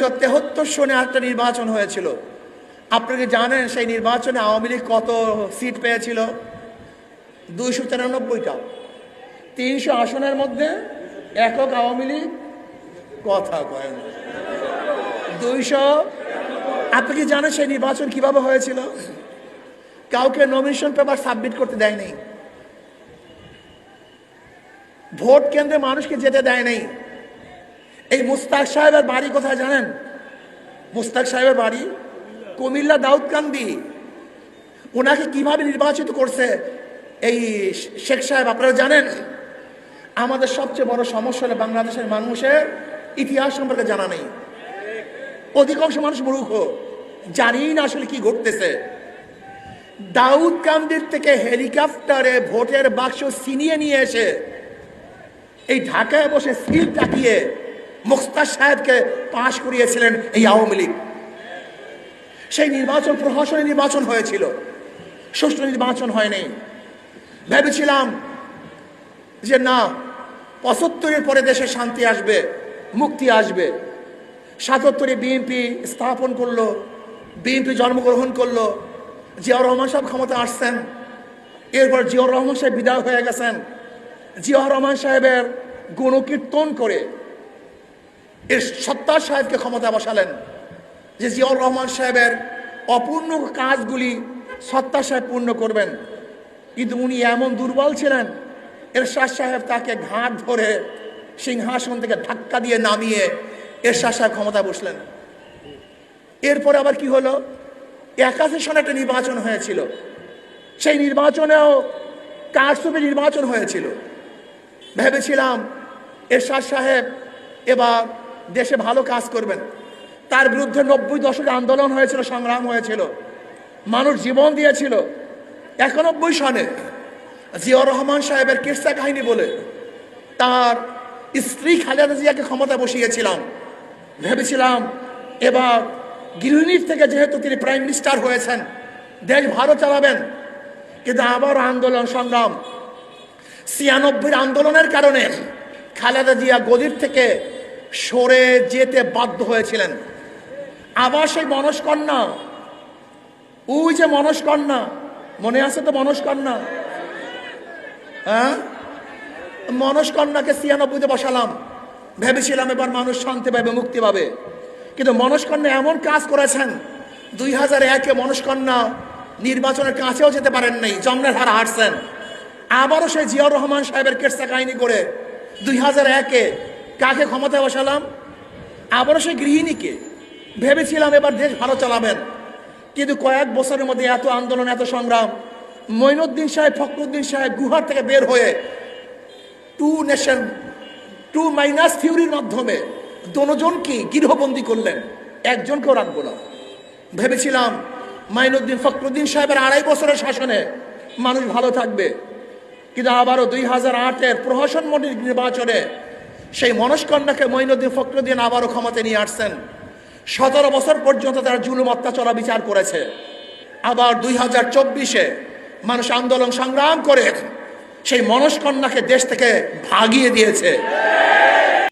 1973 সনে একটা নির্বাচন হয়েছিল। আপনারা কি জানেন সেই নির্বাচনে আওয়ামী লীগ কত সিট পেয়েছিল? 293টা। 300 আসনের মধ্যে একক আওয়ামী লীগ কথা কয় না। 200। আপনি কি জানেন সেই নির্বাচন কিভাবে হয়েছিল? কাউকে নমিনেশন পেপার সাবমিট করতে দেয় নাই, ভোট কেন্দ্রে মানুষকে যেতে দেয় নাই। এই মুস্তাক সাহেবের বাড়ি কোথায় জানেন? মুস্তাক সাহেবের বাড়ি কুমিল্লা দাউদকান্দি। ওনাকে কিভাবে নির্বাচিত করছে এই শেখ সাহেব আপনারা জানেন? আমাদের সবচেয়ে বড় সমস্যা হলো বাংলাদেশের মানুষের ইতিহাস সম্পর্কে জানা নেই। অধিকাংশ মানুষ মূর্খ, জানি না আসলে কি ঘটতেছে। দাউদকান্দির থেকে হেলিকপ্টারে ভোটের বাক্স ছিনিয়ে নিয়ে এসে এই ঢাকায় বসে সিল টাকিয়ে মুস্তাক সাহেবকে পাশ করিয়েছিলেন এই আওয়ামী লীগ। সেই নির্বাচন প্রহসনী নির্বাচন হয়েছিল, সুষ্ঠু নির্বাচন হয়নি। ভেবেছিলাম যে না, 75-এর পরে দেশে শান্তি আসবে, মুক্তি আসবে। 77-এ বিএনপি স্থাপন করলো, বিএনপি জন্মগ্রহণ করলো, জিয়াউর রহমান সাহেব ক্ষমতা আসছেন। এরপর জিয়াউর রহমান সাহেব বিদায় হয়ে গেছেন। জিয়াউর রহমান সাহেবের গুণকীর্তন করে এর সত্তার সাহেবকে ক্ষমতা বসালেন, যে জিয়াউর রহমান সাহেবের অপূর্ণ কাজগুলি সত্তার সাহেব পূর্ণ করবেন। কিন্তু উনি এমন দুর্বল ছিলেন, এরশাদ সাহেব তাকে ঘাট ধরে সিংহাসন থেকে ধাক্কা দিয়ে নামিয়ে এরশাদ সাহেব ক্ষমতা বসলেন। এরপরে আবার কি হলো? 81 সনে একটা নির্বাচন হয়েছিল। সেই নির্বাচনেও কারচুপি নির্বাচন হয়েছিল। ভেবেছিলাম এরশাদ সাহেব এবার দেশে ভালো কাজ করবেন। তার বিরুদ্ধে 90 দশকে আন্দোলন হয়েছিল, সংগ্রাম হয়েছিল, মানুষ জীবন দিয়েছিল। 91 সনে জিয়াউর রহমান সাহেবের কিসসা কাহিনী বলে তার স্ত্রী খালেদা জিয়াকে ক্ষমতা বসিয়েছিলাম। ভেবেছিলাম এবার গৃহিণীর থেকে যেহেতু তিনি প্রাইম মিনিস্টার হয়েছেন, দেশ ভালো চালাবেন। কিন্তু আবার আন্দোলন সংগ্রাম, 96 আন্দোলনের কারণে খালেদা জিয়া গদির থেকে সরে যেতে বাধ্য হয়েছিলেন। আবার সেই মনস্কন্যা, ওই যে মনস্কন্যা, মনে আছে তো মনস্কন্যা? হ্যাঁ, মনস্কন্যাকে 96-তে বসালাম। ভেবেছিলাম এবার মানুষ শান্তি পাবে, মুক্তি পাবে। কিন্তু মনস্কন্যা এমন কাজ করেছেন, 2001-এ মনস্কন্যা নির্বাচনের কাছেও যেতে পারেন নাই, জমনের হার হারছেন। আবারও সেই জিয়াউর রহমান সাহেবের কেসা কাহিনী করে 2001-এ কাকে ক্ষমতায় বসালাম? আবারও সেই গৃহিণীকে। ভেবেছিলাম এবার দেশ ভালো চালাবেন। কিন্তু কয়েক বছরের মধ্যে এত আন্দোলন, এত সংগ্রাম, মঈনুদ্দিন সাহেব, ফখরুদ্দিন সাহেব গুহার থেকে বের হয়ে 2 নেশন 2 মাইনাস থিওরির মাধ্যমে দুজনকে গৃহবন্দী করলেন, একজনকেও রাখবো না। ভেবেছিলাম মঈনুদ্দিন, ফখরুদ্দিন সাহেবের 2.5 বছরের শাসনে মানুষ ভালো থাকবে। কিন্তু আবারও 2008-এর প্রহসন মন্ডল নির্বাচনে সেই মনস্কন্যাকে মঈনুদ্দিন, ফখরুদ্দিন আবারও ক্ষমতায় নিয়ে আসছেন। 17 বছর পর্যন্ত তারা জুলুম অত্যাচার বিচার করেছে। আবার 2024-এ মানুষ আন্দোলন সংগ্রাম করে সেই মনস্কন্যাকে দেশ থেকে ভাগিয়ে দিয়েছে।